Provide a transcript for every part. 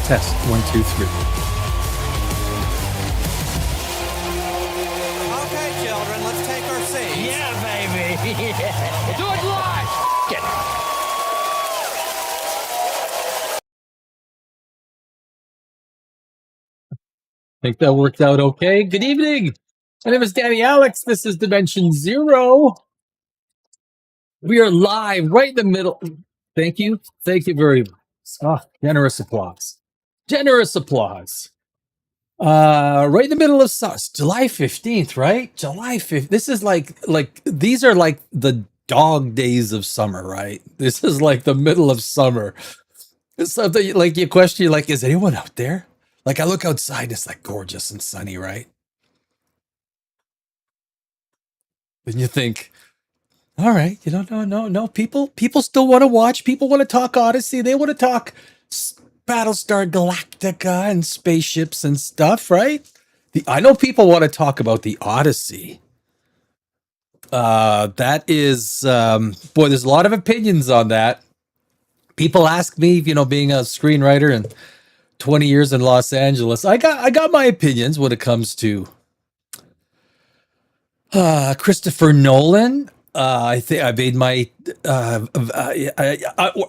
Test 1, 2, 3. Okay, children, let's take our seats. Yeah, baby. Yeah. Do it live. Get I think that worked out okay. Good evening. My name is Danny Alex. This is Dimension Zero. We are live right in the middle. Thank you. Thank you very much. Oh, generous applause. Generous applause. Right in the middle of July 15th, right? July 5th. This is like these are like the dog days of summer, right? This is like the middle of summer. It's something like you question, like, is anyone out there? Like I look outside, and it's like gorgeous and sunny, right? And you think, all right, no. People still want to watch. People want to talk Odyssey. They want to talk Battlestar Galactica and spaceships and stuff, right? I know people want to talk about the Odyssey. That is, boy, there's a lot of opinions on that. People ask me, being a screenwriter and 20 years in Los Angeles, I got my opinions when it comes to Christopher Nolan. I think I made my.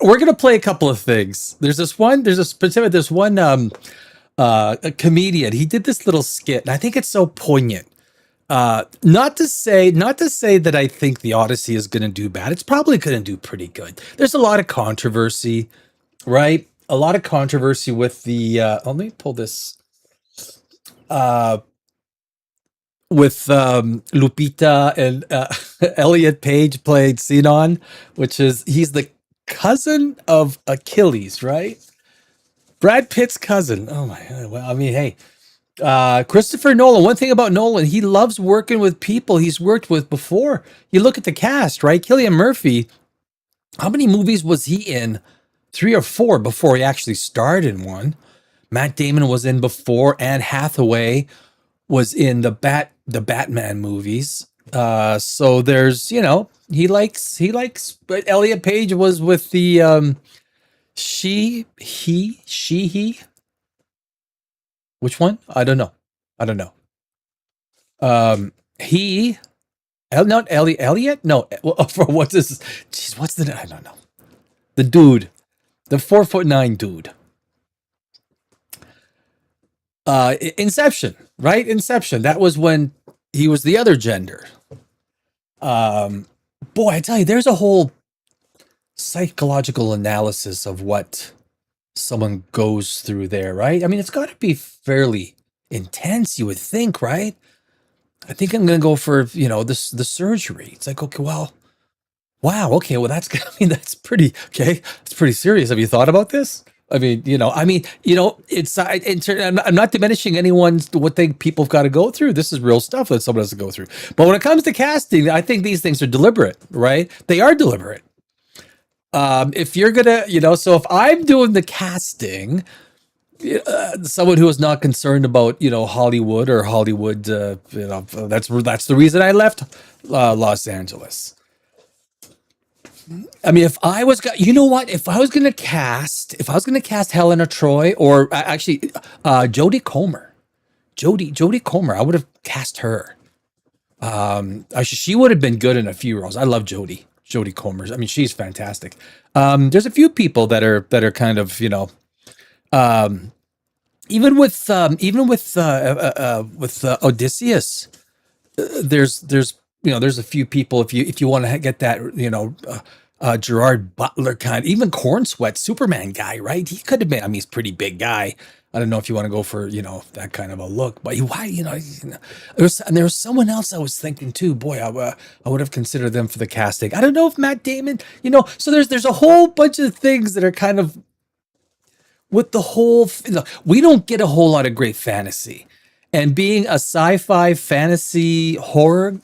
We're gonna play a couple of things. There's one a comedian. He did this little skit, and I think it's so poignant. Not to say that I think the Odyssey is going to do bad. It's probably going to do pretty good. There's a lot of controversy, right? A lot of controversy with the. Let me pull this. With Lupita and Elliot Page played Sinon, he's the cousin of Achilles, right? Brad Pitt's cousin. Oh my God. Well, I mean, hey, Christopher Nolan. One thing about Nolan, he loves working with people he's worked with before. You look at the cast, right? Cillian Murphy. How many movies was he in? 3 or 4 before he actually starred in one. Matt Damon was in before. Anne Hathaway was in the Batman movies. So there's, he likes, but Elliot Page was with the, he. Which one? I don't know. Not Elliot? No. For what's this? Jeez, what's the, I don't know. The dude, the 4'9" dude. Inception, right? Inception. That was when he was the other gender. Boy, I tell you, there's a whole psychological analysis of what someone goes through there, right? I mean, it's got to be fairly intense, you would think, right? I think I'm going to go for, the surgery. It's like, okay, well, wow, okay, well, that's pretty, okay. It's pretty serious. Have you thought about this? I mean, it's, I'm not diminishing what people have got to go through. This is real stuff that someone has to go through. But when it comes to casting, I think these things are deliberate, right? They are deliberate. If you're gonna, so if I'm doing the casting, someone who is not concerned about, Hollywood, that's the reason I left Los Angeles. I mean, if I was going to cast Helena Troy, or actually Jodie Comer, I would have cast her. She would have been good in a few roles. I love Jodie Comer. I mean, she's fantastic. There's a few people that are kind of, even with Odysseus, there's a few people, if you want to get that, Gerard Butler kind, even Corn Sweat, Superman guy, right? He could have been. I mean, he's a pretty big guy. I don't know if you want to go for, that kind of a look, but there was someone else I was thinking too. Boy, I would have considered them for the casting. I don't know if Matt Damon, so there's a whole bunch of things that are kind of with the whole, we don't get a whole lot of great fantasy, and being a sci-fi fantasy horror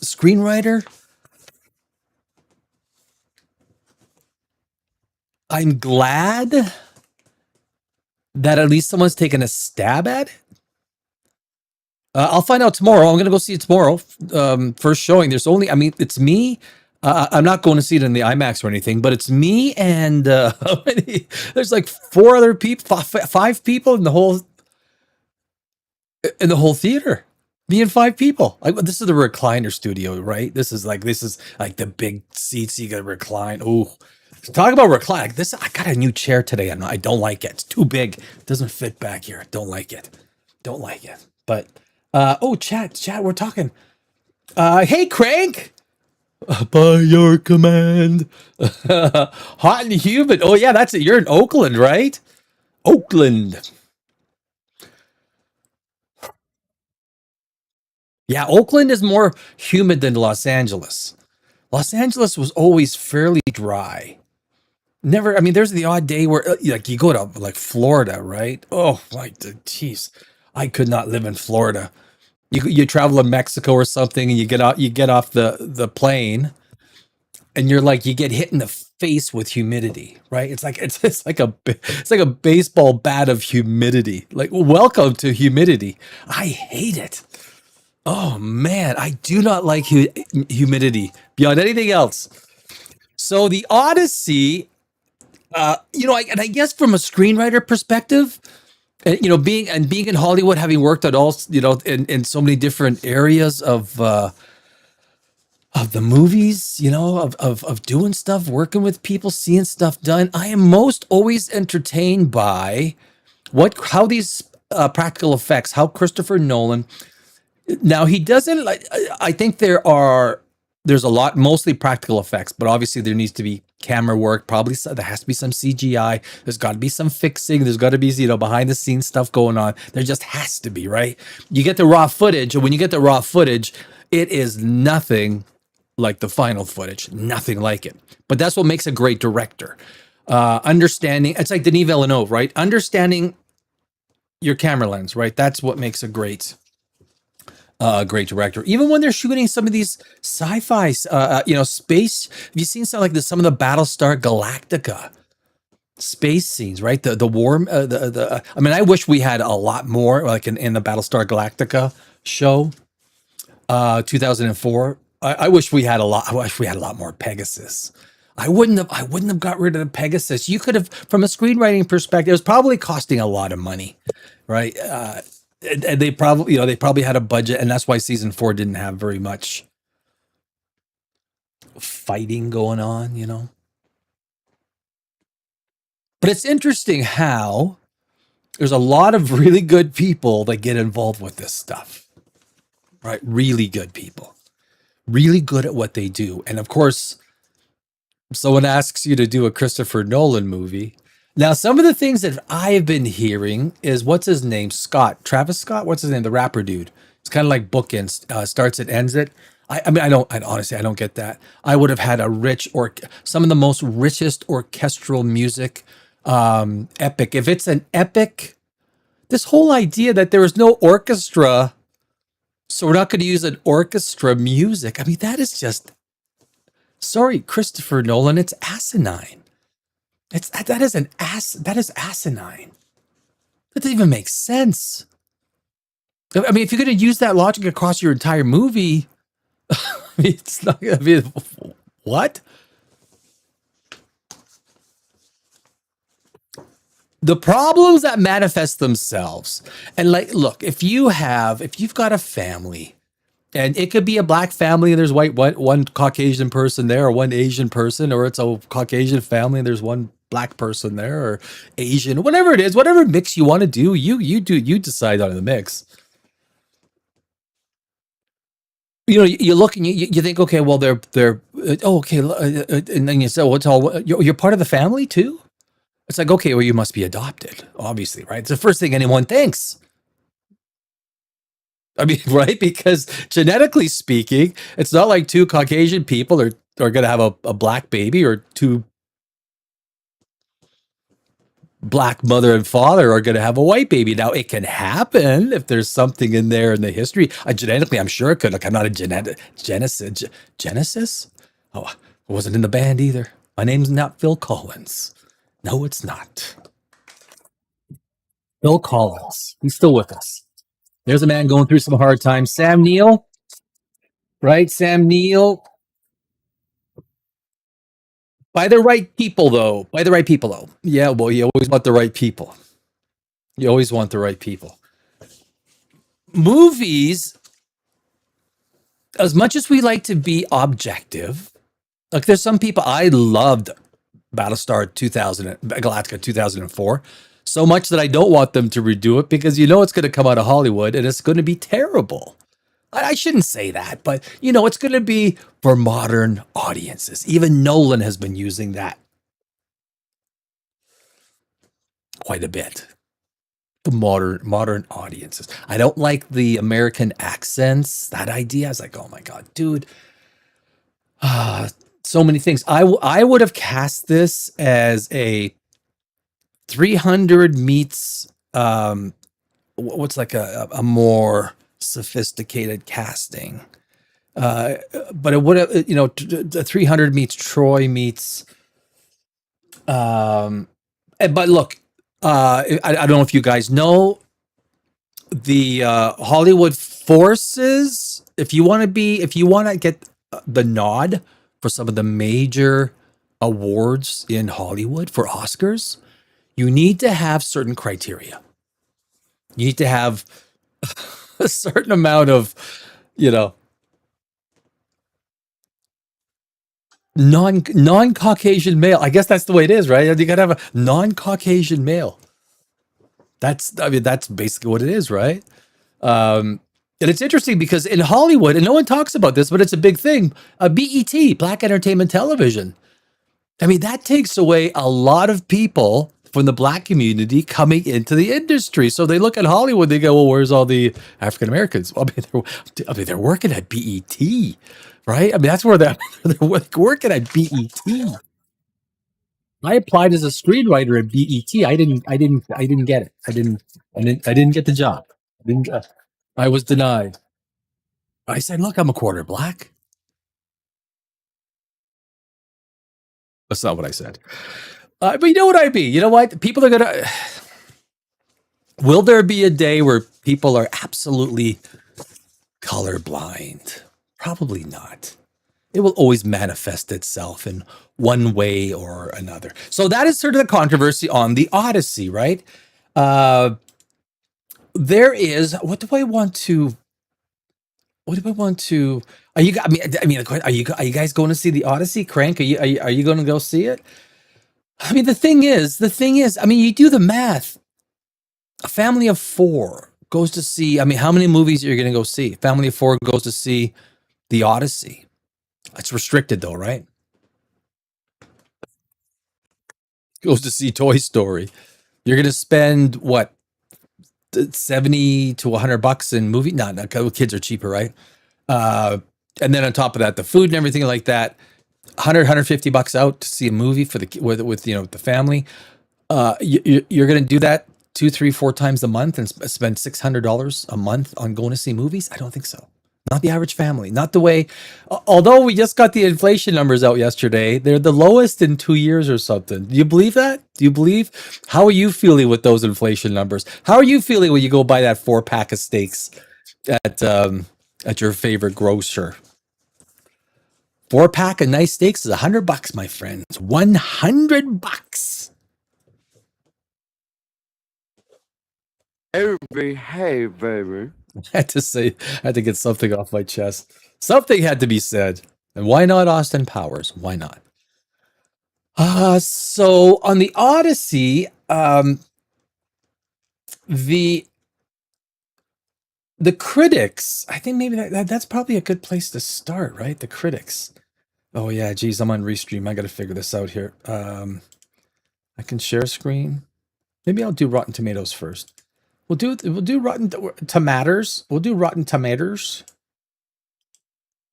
screenwriter, I'm glad that at least someone's taken a stab at it. I'll find out tomorrow. I'm going to go see it tomorrow. First showing. It's me, I'm not going to see it in the IMAX or anything, but it's me and how many? There's like four other people, five people in the whole theater. Me and five people. This is the recliner studio, right? This is like the big seats you can recline. Oh, talk about recline. This I got a new chair today, and I don't like it. It's too big. It doesn't fit back here. Don't like it. Don't like it. But chat. We're talking. Hey, Crank. By your command. Hot and humid. Oh yeah, that's it. You're in Oakland, right? Oakland. Yeah, Oakland is more humid than Los Angeles. Los Angeles was always fairly dry. Never, I mean, there's the odd day where like you go to like Florida, right? Oh, like the jeez, I could not live in Florida. You travel to Mexico or something, and you get off the plane, and you're like you get hit in the face with humidity, right? It's like a baseball bat of humidity. Like welcome to humidity. I hate it. Oh man, I do not like humidity beyond anything else. So the Odyssey, I guess from a screenwriter perspective, being in Hollywood, having worked at all, in so many different areas of the movies, of doing stuff, working with people, seeing stuff done, I am most always entertained by how these practical effects, how Christopher Nolan. Now he doesn't like. I think there's a lot, mostly practical effects, but obviously there needs to be camera work. Probably there has to be some CGI. There's got to be some fixing. There's got to be behind the scenes stuff going on. There just has to be, right? You get the raw footage, and when you get the raw footage, it is nothing like the final footage. Nothing like it. But that's what makes a great director. Understanding. It's like Denis Villeneuve, right? Understanding your camera lens, right? That's what makes a great director. Even when they're shooting some of these sci-fi, space. Have you seen some of the Battlestar Galactica space scenes? Right, the warm. I mean, I wish we had a lot more, like in the Battlestar Galactica show, 2004. I wish we had a lot. I wish we had a lot more Pegasus. I wouldn't have got rid of the Pegasus. You could have, from a screenwriting perspective, it was probably costing a lot of money, right? And they probably had a budget, and that's why season 4 didn't have very much fighting going on. But it's interesting how there's a lot of really good people that get involved with this stuff, right? Really good people, really good at what they do. And of course, if someone asks you to do a Christopher Nolan movie. Now, some of the things that I have been hearing is what's his name? Travis Scott. What's his name? The rapper dude. It's kind of like bookends, starts it, ends it. I mean, honestly, I don't get that. I would have had some of the most richest orchestral music, epic. If it's an epic, this whole idea that there is no orchestra, so we're not going to use an orchestra music. I mean, that is just, sorry, Christopher Nolan, it's asinine. That is asinine. That doesn't even make sense. I mean, if you're going to use that logic across your entire movie, I mean, it's not going to be what? The problems that manifest themselves. And like, look, if you've got a family, and it could be a black family and there's one Caucasian person there, or one Asian person, or it's a Caucasian family and there's one black person there, or Asian, whatever it is, whatever mix you want to do, you decide on the mix. You look and you think, okay, well they're okay, and then you say, well, it's all you're part of the family too. It's like, okay, well you must be adopted, obviously, right? It's the first thing anyone thinks. I mean, right? Because genetically speaking, it's not like two Caucasian people are going to have a black baby, or two black mother and father are going to have a white baby. Now, it can happen if there's something in there in the history. Genetically, I'm sure it could. Like, I'm not a Genesis? Oh, I wasn't in the band either. My name's not Phil Collins. No, it's not. Phil Collins. He's still with us. There's a man going through some hard times. Sam Neill, right? Sam Neill. By the right people, though. By the right people, though. Yeah, well, you always want the right people. You always want the right people. Movies, as much as we like to be objective, like there's some people I loved Battlestar 2000, Galactica 2004, so much that I don't want them to redo it because you know it's going to come out of Hollywood and it's going to be terrible. I shouldn't say that, but you know it's going to be for modern audiences. Even Nolan has been using that quite a bit. The modern audiences. I don't like the American accents. That idea, I was like, oh my god, dude. Ah, so many things. I would have cast this as a 300 meets what's like a more sophisticated casting. Uh, but it would have, you know, the 300 meets Troy meets but look, I don't know if you guys know the Hollywood forces. If you want to get the nod for some of the major awards in Hollywood for Oscars, you need to have certain criteria. You need to have a certain amount of, you know, non Caucasian male. I guess that's the way it is, right? You got to have a non Caucasian male. That's basically what it is, right? And it's interesting because in Hollywood, and no one talks about this, but it's a big thing. BET, Black Entertainment Television. I mean, that takes away a lot of people from the black community coming into the industry. So they look at Hollywood, they go, "Well, where's all the African Americans?" They're working at BET, right? I mean, that's where they're working at BET. I applied as a screenwriter at BET. I didn't get it. I didn't get the job. I was denied. I said, "Look, I'm a quarter black." That's not what I said. But you know what I mean. You know what? People are gonna. Will there be a day where people are absolutely colorblind? Probably not. It will always manifest itself in one way or another. So that is sort of the controversy on the Odyssey, right? Uh, there is. What do I want to? What do I want to? Are you? Are you guys going to see the Odyssey? Crank? Are you going to go see it? I mean, the thing is, I mean, you do the math. A family of four goes to see. I mean, how many movies are you going to go see? Family of four goes to see the Odyssey. It's restricted though, right? Goes to see Toy Story. You're going to spend what 70 to $100 in movie? No, kids are cheaper, right? Uh, and then on top of that, the food and everything like that, 150 bucks out to see a movie for the with you know the family. You're going to do that two, three, four times a month and spend $600 a month on going to see movies? I don't think so. Not the average family. Not the way. Although we just got the inflation numbers out yesterday, they're the lowest in 2 years or something. Do you believe that? Do you believe? How are you feeling with those inflation numbers? How are you feeling when you go buy that 4 pack of steaks at your favorite grocer? 4 pack of nice steaks is $100, my friends. $100. Hey, baby. I had to say, I had to get something off my chest. Something had to be said. And why not Austin Powers? Why not? So on the Odyssey, the critics, I think maybe that's probably a good place to start, right? The critics. Oh yeah, geez, I'm on Restream. I got to figure this out here. I can share screen. Maybe I'll do Rotten Tomatoes first. We'll do Rotten Tomatoes. We'll do Rotten Tomatoes.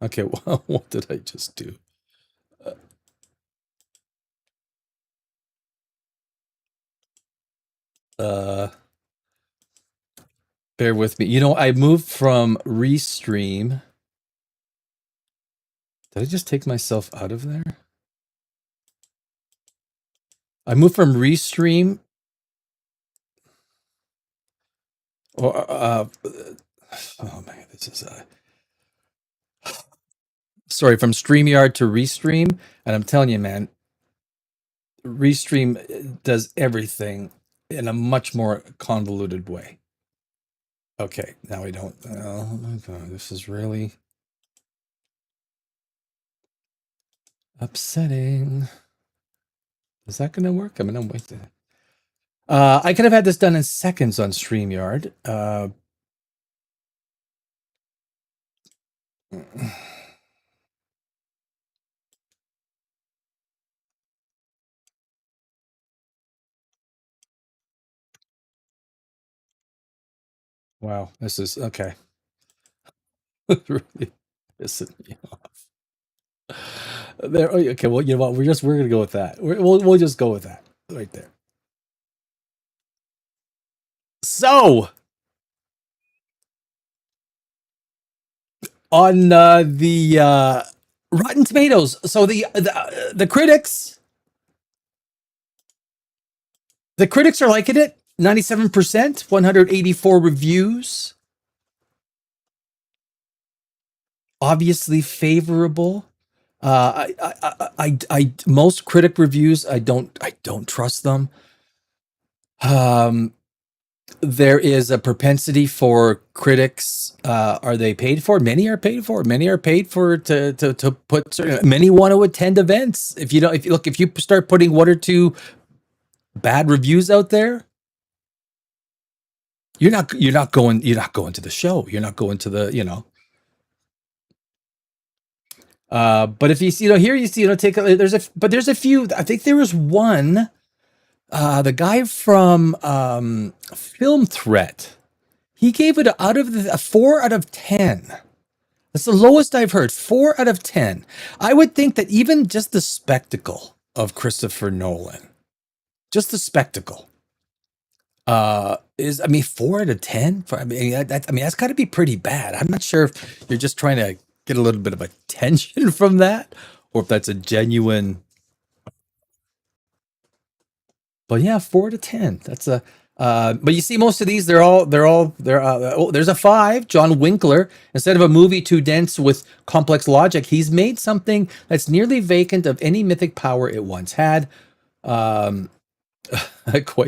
Okay, what did I just do? Bear with me. You know, I moved from Restream. Did I just take myself out of there? I moved from Restream. Or oh man, this is sorry, from StreamYard to Restream, and I'm telling you, man, Restream does everything in a much more convoluted way. Okay, now I don't. Oh my god, this is really upsetting. Is that going to work? I'm going to wait. I could have had this done in seconds on StreamYard. Wow, this is okay. Really pissing me off. There. Okay, well, you know what? We're gonna go with that. We'll just go with that right there. So on the Rotten Tomatoes, so the critics, are liking it. 97%, 184 reviews. Obviously favorable. Most critic reviews, I don't trust them. There is a propensity for critics. Are they paid for? Many are paid for. Many are paid for to put. Many want to attend events. If you start putting one or two bad reviews out there, you're not going to the show. You're not going to the. But if you see, here you see, there's a few. I think there was one. The guy from Film Threat, he gave it a 4 out of 10. That's the lowest I've heard. 4 out of 10. I would think that even just the spectacle of Christopher Nolan, just the spectacle, is 4 out of 10. That's got to be pretty bad. I'm not sure if you're just trying to get a little bit of attention from that, or if that's a genuine. But yeah, 4 to 10. That's a. But you see, most of these, there's a 5. John Winkler, instead of a movie too dense with complex logic, he's made something that's nearly vacant of any mythic power it once had. Quite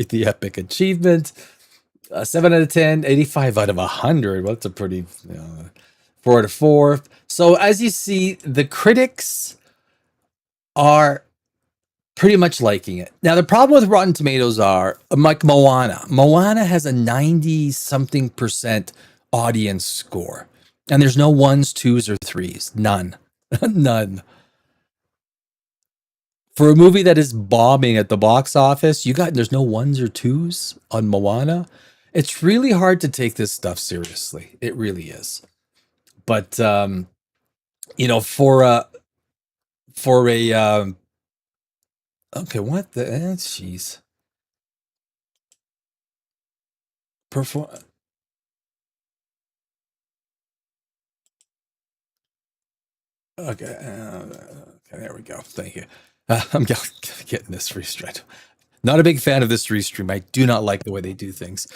the epic achievement. 7 out of 10, 85 out of 100. Well, that's a pretty 4 out of 4. So as you see, the critics are pretty much liking it. Now, the problem with Rotten Tomatoes are, like Moana. Moana has a 90-something% audience score. And there's no 1s, 2s, or 3s. None. None. For a movie that is bombing at the box office, there's no 1s or 2s on Moana. It's really hard to take this stuff seriously. It really is. But, for a okay, what the? Jeez. Perform. Okay, there we go. Thank you. I'm getting this restream. Not a big fan of this restream. I do not like the way they do things.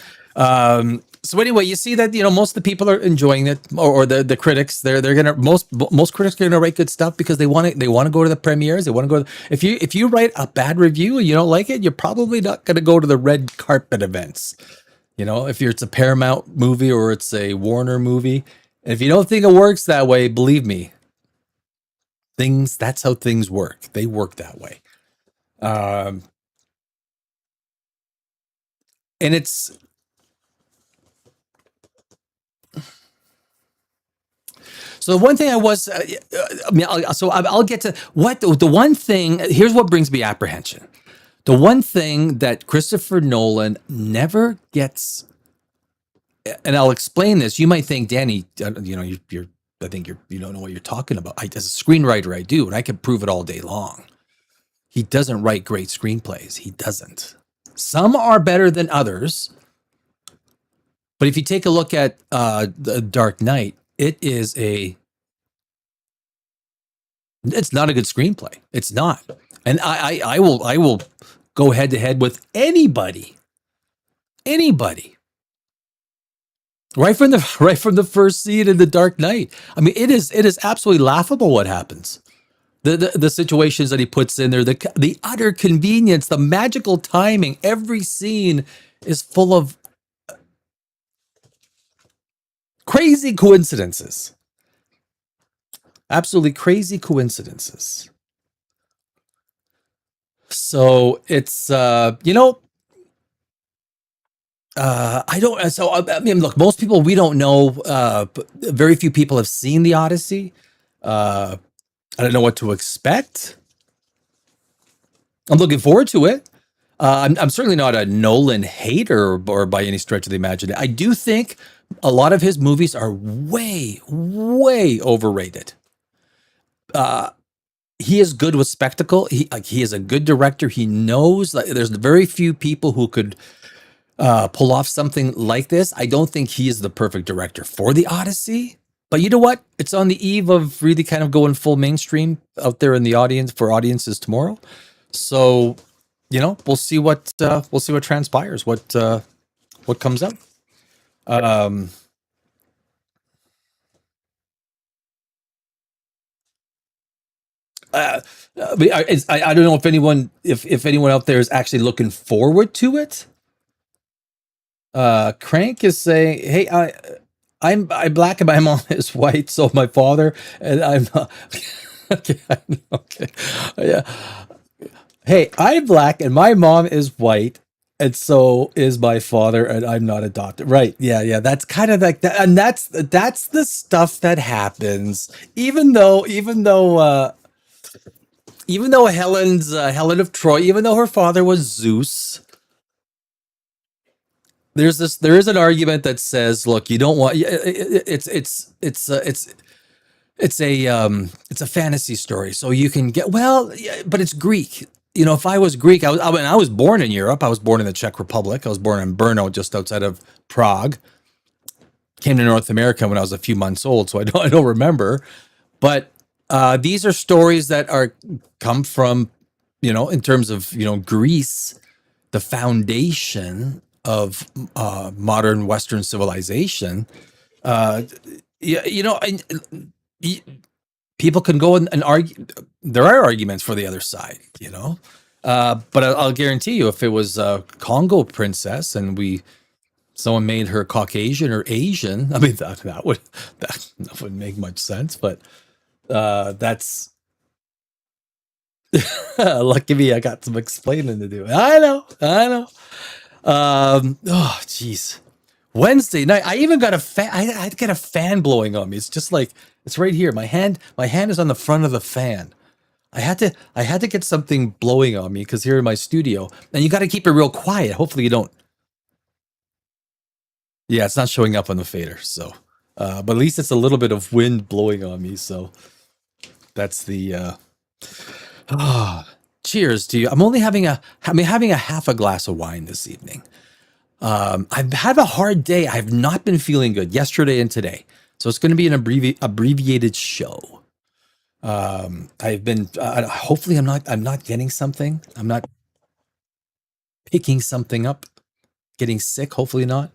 So anyway, you see that most of the people are enjoying it, or the critics. They're gonna most critics are gonna write good stuff because they want to go to the premieres. They want to go. If you write a bad review and you don't like it, you're probably not gonna go to the red carpet events. If it's a Paramount movie or it's a Warner movie, and if you don't think it works that way, believe me, that's how things work. They work that way. And it's. So the one thing I'll get to what the one thing. Here's what brings me apprehension. The one thing that Christopher Nolan never gets, and I'll explain this. You might think, Danny, you're. I think you don't know what you're talking about. As a screenwriter, I do, and I can prove it all day long. He doesn't write great screenplays. He doesn't. Some are better than others. But if you take a look at The Dark Knight, it's not a good screenplay. It's not. And I will go head to head with anybody. Right from the first scene in The Dark Knight. It is absolutely laughable what happens. the situations that he puts in there, the utter convenience, the magical timing. Every scene is full of crazy coincidences. Absolutely crazy coincidences. So it's I don't. So I mean, look, most people we don't know. Very few people have seen the Odyssey. Uh, I don't know what to expect. I'm looking forward to it. I'm certainly not a Nolan hater or by any stretch of the imagination. I do think a lot of his movies are way overrated. He is good with spectacle. He is a good director. He knows like there's very few people who could pull off something like this. I don't think he is the perfect director for the Odyssey. But you know what? It's on the eve of really kind of going full mainstream out there in the audience for audiences tomorrow. So, we'll see what transpires, what comes out. Um, uh, I don't know if anyone out there is actually looking forward to it. Crank is saying, "Hey, I'm black and my mom is white, so my father and I'm okay, okay, yeah. Hey, I'm black and my mom is white, and so is my father, and I'm not adopted. Right? Yeah, yeah. That's kind of like that, and that's the stuff that happens. Even though Helen of Troy, even though her father was Zeus, there is an argument that says, look, you don't want it's a fantasy story, so you can get well, yeah, but it's Greek. If I was Greek, I was born in Europe. I was born in the Czech Republic. I was born in Brno, just outside of Prague. Came to North America when I was a few months old, so I don't remember. But these are stories that come from, in terms of Greece, the foundation of modern Western civilization. Uh, yeah, people can go and argue. There are arguments for the other side, but I'll guarantee you, if it was a Congo princess and someone made her Caucasian or Asian, I mean that would make much sense. But that's lucky me. I got some explaining to do. I know. Oh, jeez. Wednesday night, I even got a fan. I got a fan blowing on me. It's just like it's right here. My hand is on the front of the fan. I had to get something blowing on me because here in my studio, and you got to keep it real quiet. Hopefully you don't. Yeah, it's not showing up on the fader. So, but at least it's a little bit of wind blowing on me. So that's the. Cheers to you. I'm having a half a glass of wine this evening. I've had a hard day. I've not been feeling good yesterday and today. So it's going to be an abbreviated show. I've been, hopefully I'm not getting something. I'm not picking something up, getting sick. Hopefully not.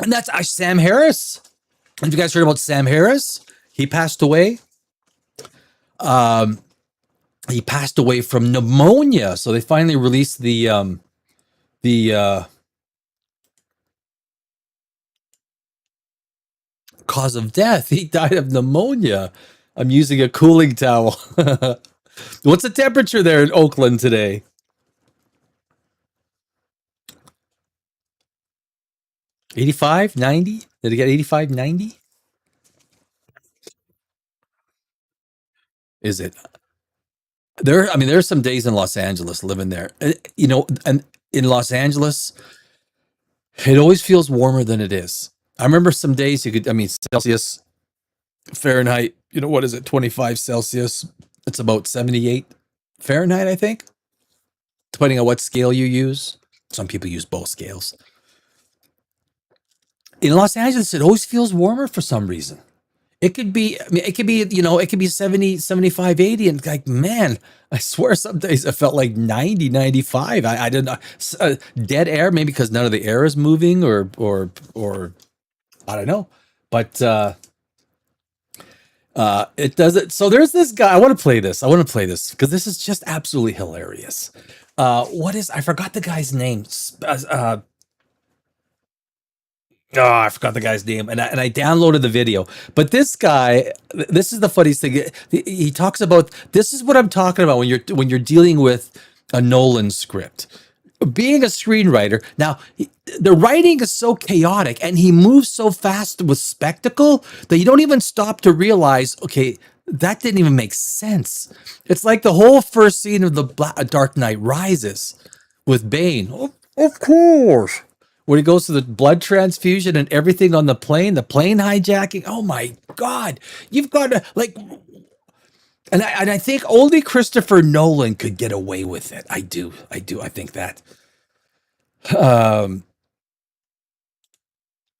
And that's Sam Harris. Have you guys heard about Sam Harris? He passed away. He passed away from pneumonia. So they finally released the cause of death. He died of pneumonia. I'm using a cooling towel. What's the temperature there in Oakland today? $85, $90? Did it get $85, $90? Is it? There's some days in Los Angeles living there. And in Los Angeles, it always feels warmer than it is. I remember some days Celsius, Fahrenheit, what is it, 25 Celsius? It's about 78 Fahrenheit, I think, depending on what scale you use. Some people use both scales. In Los Angeles, it always feels warmer for some reason. It could be 70, 75, 80. And like, man, I swear some days it felt like 90, 95. I didn't know. Dead air, maybe because none of the air is moving or I don't know. But It doesn't. So there's this guy. I want to play this. I want to play this because this is just absolutely hilarious. What is? I forgot the guy's name. Oh, I forgot the guy's name, and I downloaded the video. But this guy, this is the funniest thing. He talks about this is what I'm talking about when you're dealing with a Nolan script. Being a screenwriter, now the writing is so chaotic, and he moves so fast with spectacle that you don't even stop to realize, okay, that didn't even make sense. It's like the whole first scene of the Dark Knight Rises with Bane. Of course when he goes to the blood transfusion and everything on the plane hijacking. Oh my God. You've got to like, and I think only Christopher Nolan could get away with it. I do. I think that. Let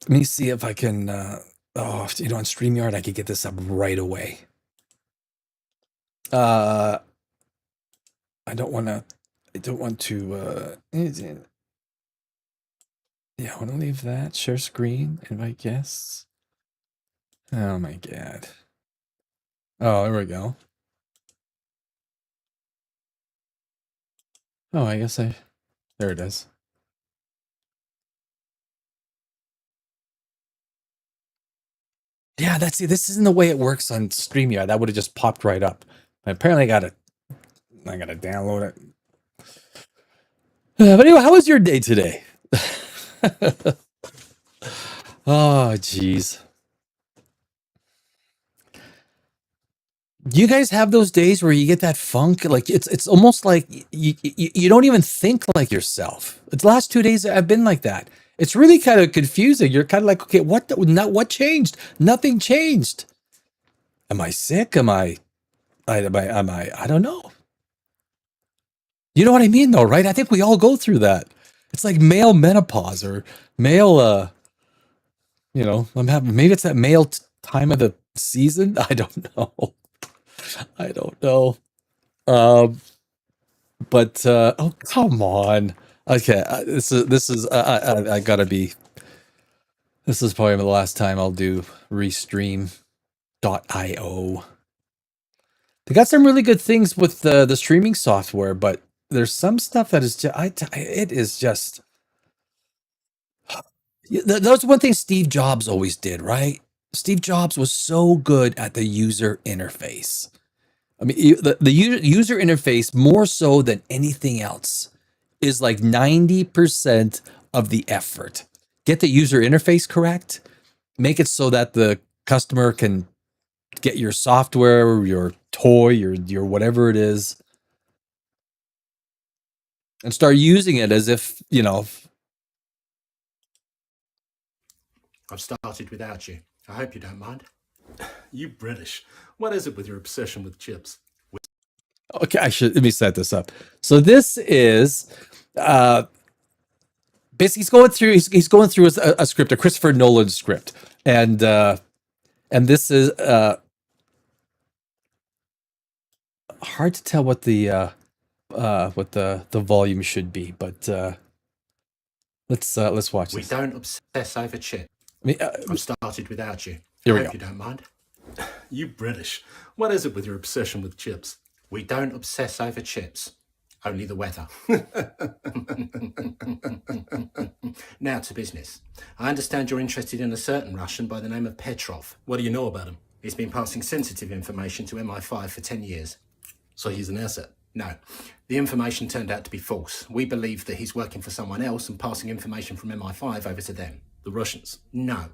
me see if I can, on StreamYard, I could get this up right away. I don't want to, yeah, I want to leave that. Share screen. Invite guests. Oh my God. Oh, there we go. Oh, I guess there it is. Yeah, this isn't the way it works on StreamYard. That would have just popped right up. Apparently I gotta download it. But anyway, how was your day today? Oh, geez. Do you guys have those days where you get that funk? Like it's almost like you don't even think like yourself. It's the last 2 days I've been like that. It's really kind of confusing. You're kind of like, okay, what changed? Nothing changed. Am I sick? Am I I don't know. You know what I mean though, right? I think we all go through that. It's like male menopause or male I'm having maybe it's that male time of the season. I don't know. I don't know. Um, but oh come on. Okay, this is I gotta be. This is probably the last time I'll do restream.io. They got some really good things with the streaming software, but there's some stuff that is just it is just. That's one thing Steve Jobs always did, right? Steve Jobs was so good at the user interface. I mean, the user interface, more so than anything else, is like 90% of the effort. Get the user interface correct, make it so that the customer can get your software, your toy, your whatever it is, and start using it as if, I've started without you. I hope you don't mind. You British. What is it with your obsession with chips? Okay, let me set this up. So this is basically he's going through a script, a Christopher Nolan script, and this is hard to tell what the volume should be, but let's watch this. We don't obsess over chips. I've started without you. I hope you don't mind. You British. What is it with your obsession with chips? We don't obsess over chips. Only the weather. Now to business. I understand you're interested in a certain Russian by the name of Petrov. What do you know about him? He's been passing sensitive information to MI5 for 10 years. So he's an asset? No. The information turned out to be false. We believe that he's working for someone else and passing information from MI5 over to them. The Russians? No.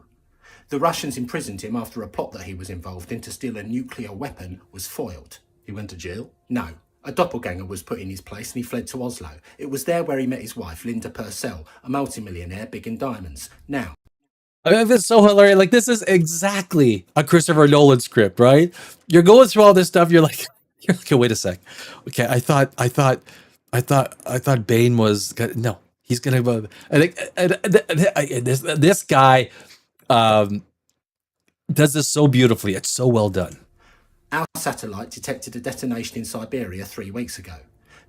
The Russians imprisoned him after a plot that he was involved in to steal a nuclear weapon was foiled. He went to jail? No. A doppelganger was put in his place and he fled to Oslo. It was there where he met his wife, Linda Purcell, a multimillionaire big in diamonds. Now, I mean, it's so hilarious. Like, this is exactly a Christopher Nolan script, right? You're going through all this stuff. You're like, wait a sec. Okay, I thought Bane was no. He's gonna go. I think this guy does this so beautifully. It's so well done. our satellite detected a detonation in Siberia 3 weeks ago.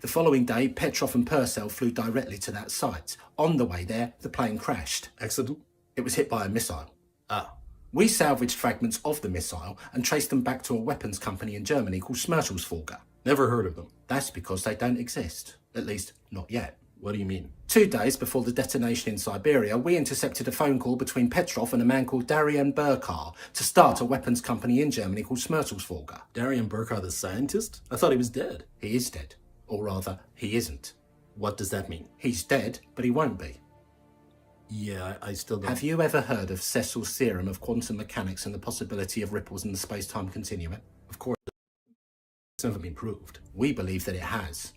The following day, Petrov and Purcell flew directly to that site. On the way there, the plane crashed. Accident? It was hit by a missile. Ah. We salvaged fragments of the missile and traced them back to a weapons company in Germany called Schmertelsfolger. Never heard of them. That's because they don't exist. At least, not yet. What do you mean? 2 days before the detonation in Siberia, we intercepted a phone call between Petrov and a man called Darian Burkar to start a weapons company in Germany called Schmertelsfolger. Darian Burkar, the scientist? I thought he was dead. He is dead. Or rather, he isn't. What does that mean? He's dead, but he won't be. Yeah, I still don't... Have you ever heard of Cecil's theorem of quantum mechanics and the possibility of ripples in the space-time continuum? Of course. It's never been proved. We believe that it has.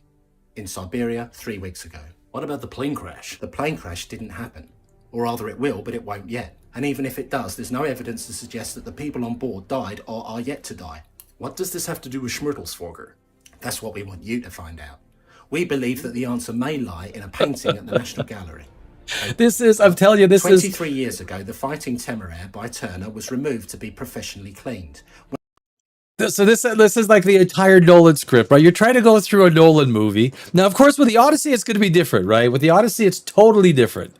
In Siberia, 3 weeks ago. What about the plane crash? The plane crash didn't happen. Or rather it will, but it won't yet. And even if it does, there's no evidence to suggest that the people on board died or are yet to die. What does this have to do with Schmertelsfolger? That's what we want you to find out. We believe that the answer may lie in a painting at the National Gallery. I'm telling you, this is 23 years ago, the Fighting Temeraire by Turner was removed to be professionally cleaned. so this is like the entire Nolan script, right? You're trying to go through a Nolan movie. Now, of course, with the Odyssey, it's going to be different, right? With the Odyssey, it's totally different.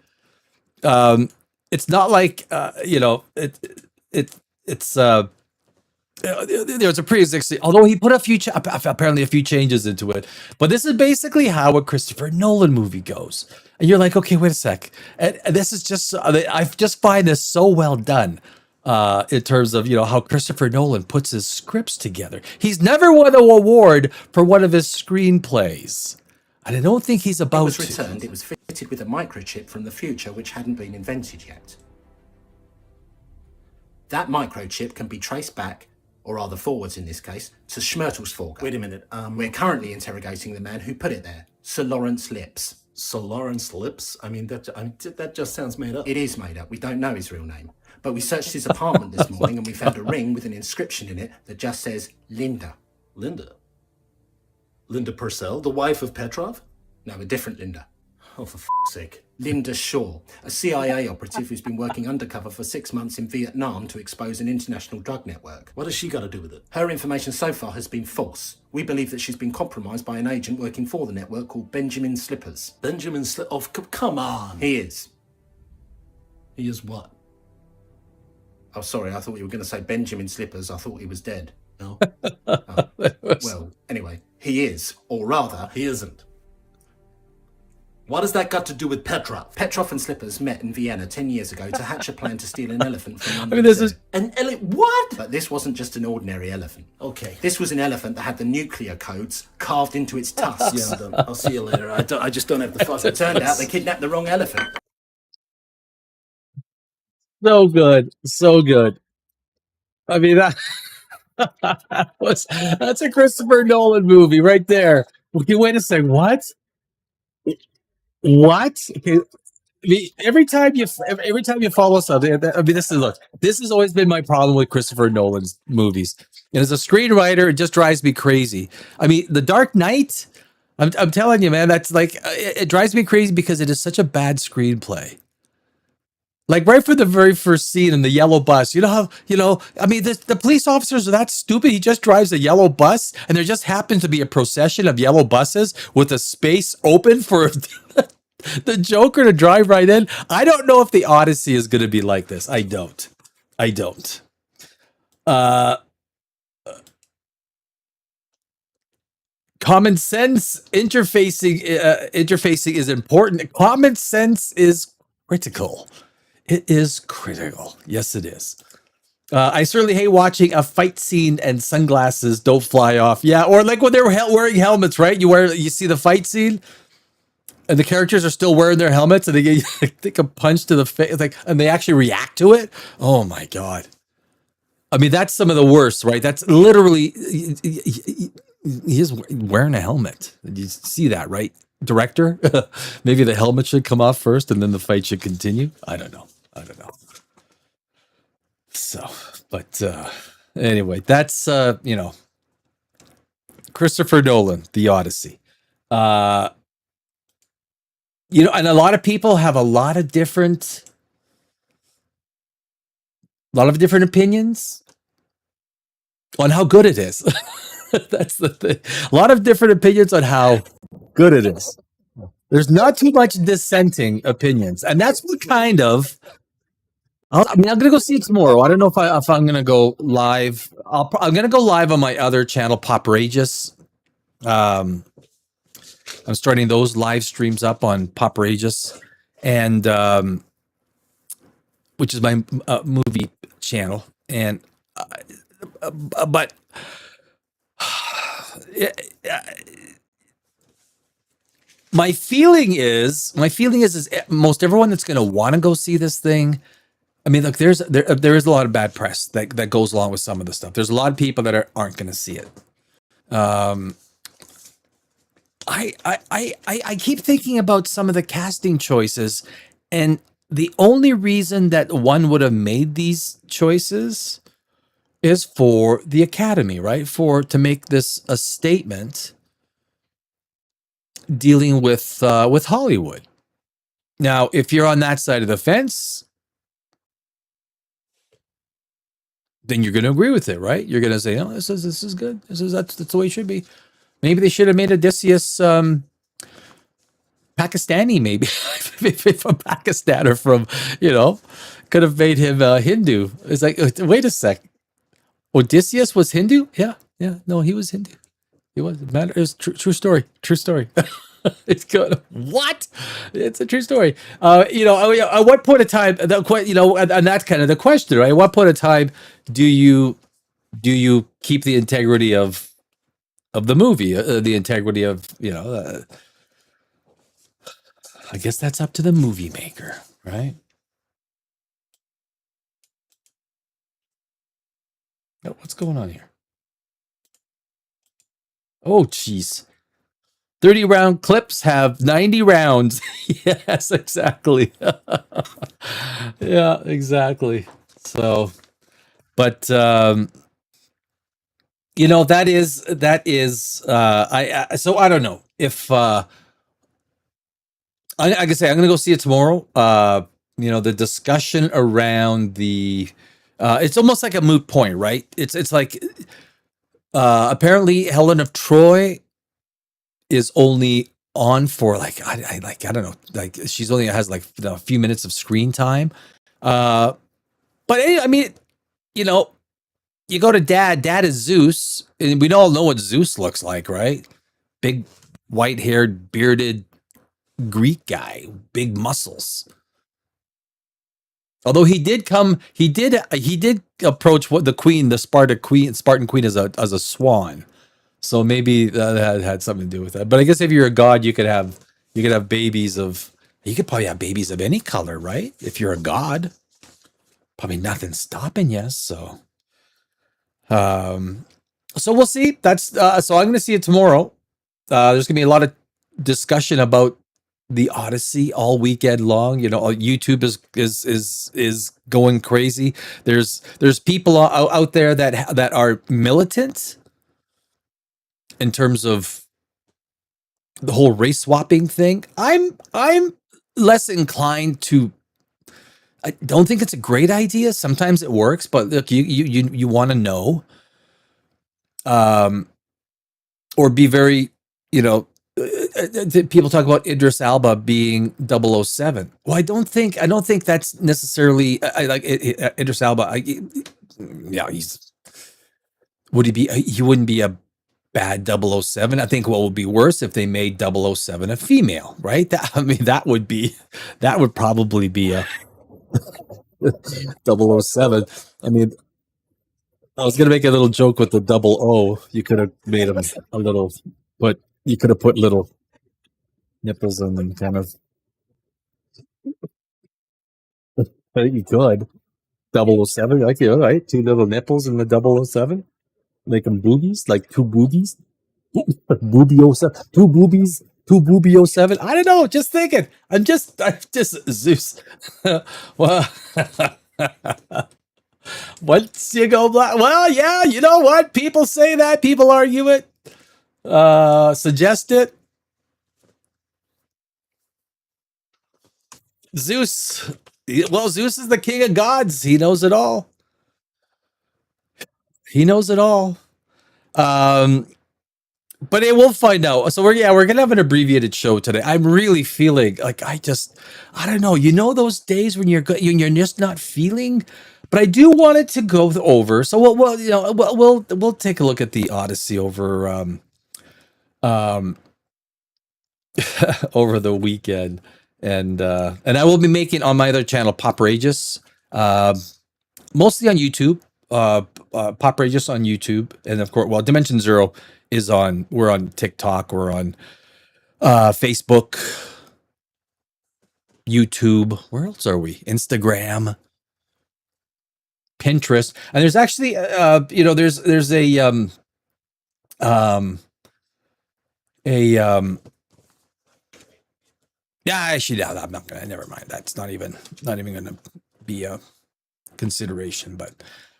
It's not like there's a pre-existing, although he put apparently a few changes into it. But this is basically how a Christopher Nolan movie goes. And you're like, okay, wait a sec. And this is just, I just find this so well done in terms of, how Christopher Nolan puts his scripts together. He's never won an award for one of his screenplays. And I don't think he's about It was returned. It was fitted with a microchip from the future which hadn't been invented yet. That microchip can be traced back, or rather forwards in this case, to Schmertelsfolger. Wait a minute. We're currently interrogating the man who put it there, Sir Lawrence Lips. Sir Lawrence Lips? That just sounds made up. It is made up. We don't know his real name. But we searched his apartment this morning and we found a ring with an inscription in it that just says Linda. Linda? Linda Purcell, the wife of Petrov? No, a different Linda. Oh, for f***'s sake. Linda Shaw, a CIA operative who's been working undercover for 6 months in Vietnam to expose an international drug network. What has she got to do with it? Her information so far has been false. We believe that she's been compromised by an agent working for the network called Benjamin Slippers. Benjamin Slippers? Oh, come on. He is. He is what? Oh, sorry, I thought you were going to say Benjamin Slippers. I thought he was dead. No. Oh. Well, anyway, he is, or rather... He isn't. What has that got to do with Petrov? Petrov and Slippers met in Vienna 10 years ago to hatch a plan to steal an elephant from London. this is An elephant? What? But this wasn't just an ordinary elephant. Okay. This was an elephant that had the nuclear codes carved into its tusks. Yeah, I'm done. I'll see you later. I just don't have the fucking... It turned out they kidnapped the wrong elephant. so good. So good. I mean, that's a Christopher Nolan movie right there. Okay, wait a second. What? What? Okay. I mean, every time you follow something, I mean, this has always been my problem with Christopher Nolan's movies. And as a screenwriter, it just drives me crazy. I mean, The Dark Knight, I'm telling you, man, that's like, it drives me crazy because it is such a bad screenplay. Like right from the very first scene in the yellow bus, I mean, the police officers are that stupid. He just drives a yellow bus and there just happens to be a procession of yellow buses with a space open for the Joker to drive right in. I don't know if the Odyssey is going to be like this. I don't. Common sense interfacing is important. Common sense is critical. It is critical. Yes, it is. I certainly hate watching a fight scene and sunglasses don't fly off. Yeah, or like when they're wearing helmets, right? You see the fight scene, and the characters are still wearing their helmets, and they take a punch to the face, and they actually react to it. Oh my god! I mean, that's some of the worst, right? That's literally he is wearing a helmet. You see that, right? Director, maybe the helmet should come off first, and then the fight should continue. I don't know. So, but anyway, that's Christopher Nolan, The Odyssey. And a lot of people have a lot of different opinions on how good it is. That's the thing. A lot of different opinions on how good it is. There's not too much dissenting opinions, and that's what kind of I mean, I'm gonna go see it tomorrow. I don't know if I'm gonna go live. I'm gonna go live on my other channel, Poprageous. Um, I'm starting those live streams up on Poprageous, and which is my movie channel. And but my feeling is most everyone that's gonna want to go see this thing. I mean, look, there is a lot of bad press that goes along with some of the stuff. There's a lot of people that aren't going to see it. I keep thinking about some of the casting choices, and the only reason that one would have made these choices is for the Academy, right? To make this a statement dealing with Hollywood. Now, if you're on that side of the fence, then you're going to agree with it, right? You're going to say, "Oh, this is good. That's the way it should be." Maybe they should have made Odysseus Pakistani, maybe from Pakistan or from, could have made him Hindu. It's like, wait a sec, Odysseus was Hindu? Yeah, no, he was Hindu. He was. It was true story. True story. It's good. What? It's a true story. At what point of time, and that's kind of the question, right? At what point of time do you keep the integrity of the movie, the integrity of, I guess that's up to the movie maker, right? Oh, what's going on here? Oh, geez. 30 round clips have 90 rounds. Yes, exactly. Yeah, exactly. So, but, that is, so I don't know if, I can say I'm going to go see it tomorrow. The discussion around it's almost like a moot point, right? It's like, apparently Helen of Troy is only on for I don't know, like she's only has like a few minutes of screen time. But I mean, you go to Dad is Zeus, and we all know what Zeus looks like, right? Big white-haired, bearded Greek guy, big muscles. Although he did approach what the Spartan queen as a swan. So maybe that had something to do with that. But I guess if you're a god, you could have babies you could probably have babies of any color, right? If you're a god, probably nothing's stopping you. So, so we'll see. That's so I'm going to see it tomorrow. There's going to be a lot of discussion about the Odyssey all weekend long. YouTube is going crazy. There's people out there that are militant in terms of the whole race swapping thing. I'm less inclined to. I don't think it's a great idea. Sometimes it works, but look, you want to know, or be very, people talk about Idris Alba being 007. Well, I don't think that's necessarily. I like Idris Alba. Yeah, would he be? He wouldn't be a bad 007. I think what would be worse if they made 007 a female, right? That would probably be a 007. I mean, I was gonna make a little joke with the 00. You could have made him a little, but you could have put little nipples in them, kind of. But you could 007, like, right? Two little nipples in the 007, make them boobies, like two boobies. Boobio 7, two boobies, two boobio 7. I don't know. Just thinking. I'm just Zeus. Well, once you go black, well, yeah, you know what? People say that. People argue it. Suggest it. Zeus. Well, Zeus is the king of gods. He knows it all. He knows it all. But it will find out. So we're gonna have an abbreviated show today. I'm really feeling like I don't know. You know those days when you're just not feeling. But I do want it to go over. So we'll take a look at the Odyssey over um over the weekend, and I will be making on my other channel, Poprageous, mostly on YouTube. Poprageous on YouTube, and of course, Dimension Zero is on. We're on TikTok. We're on Facebook, YouTube. Where else are we? Instagram, Pinterest, and there's actually there's a yeah, actually, no, I'm not gonna. Never mind. That's not even gonna be a consideration. But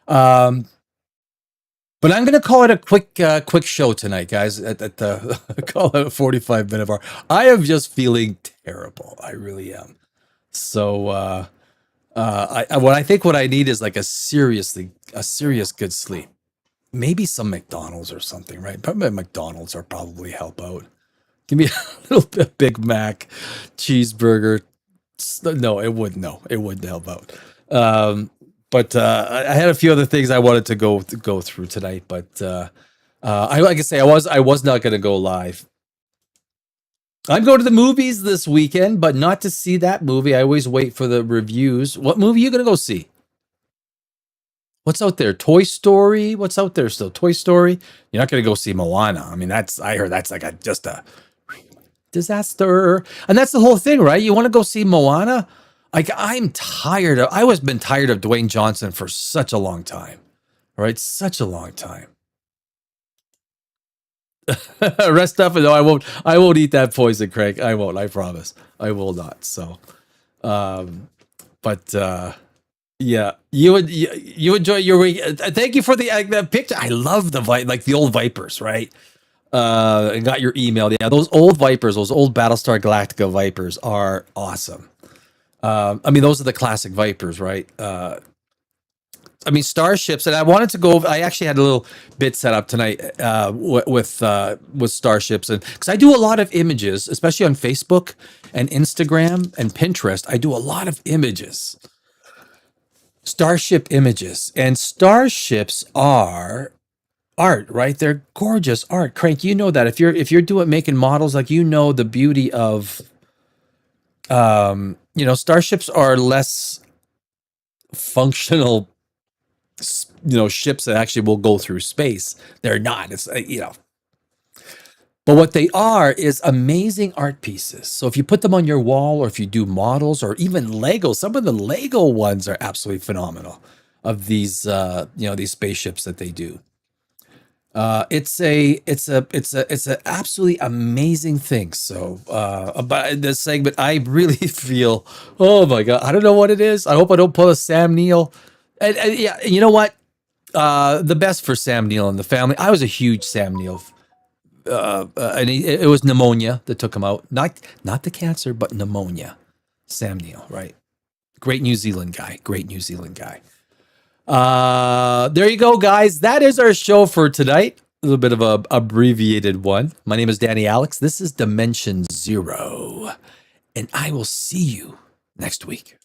I'm gonna call it a quick show tonight, guys. At the call it a 45-minute bar. I am just feeling terrible. I really am. So I think what I need is like a serious good sleep. Maybe some McDonald's or something, right? Probably McDonald's are probably help out. Give me a little bit Big Mac, cheeseburger. No, it wouldn't. No, it wouldn't help out. But I had a few other things I wanted to go through tonight. But like I say, I was not going to go live. I'm going to the movies this weekend, but not to see that movie. I always wait for the reviews. What movie are you going to go see? What's out there? Toy Story? What's out there still? Toy Story? You're not going to go see Moana. I mean, I heard that's like just a disaster. And that's the whole thing, right? You want to go see Moana? Like, I was been tired of Dwayne Johnson for such a long time, right? Such a long time. Rest up, and no, I won't eat that poison, Craig. I won't. I promise. I will not. So, yeah, you enjoy your week. Thank you for the picture. I love the old Vipers, right? I got your email. Yeah, those old Vipers, those old Battlestar Galactica Vipers are awesome. I mean, those are the classic Vipers, right? I mean, Starships, and I wanted to go. I actually had a little bit set up tonight with Starships, and because I do a lot of images, especially on Facebook and Instagram and Pinterest, I do a lot of images, Starship images, and Starships are art, right? They're gorgeous art. Crank, you know that if you're making models, like, you know, the beauty of Starships are less functional, ships that actually will go through space. They're not. It's but what they are is amazing art pieces. So if you put them on your wall, or if you do models, or even Lego, some of the Lego ones are absolutely phenomenal of these these spaceships that they do. It's a absolutely amazing thing. So about this segment, I really feel, oh my God, I don't know what it is. I hope I don't pull a Sam Neill. And yeah, you know what? The best for Sam Neill and the family. I was a huge Sam Neill, and it was pneumonia that took him out. Not the cancer, but pneumonia. Sam Neill, right? Great New Zealand guy. There you go, guys. That is our show for tonight. A little bit of a abbreviated one. My name is Danny Alex. This is Dimension Zero, and I will see you next week.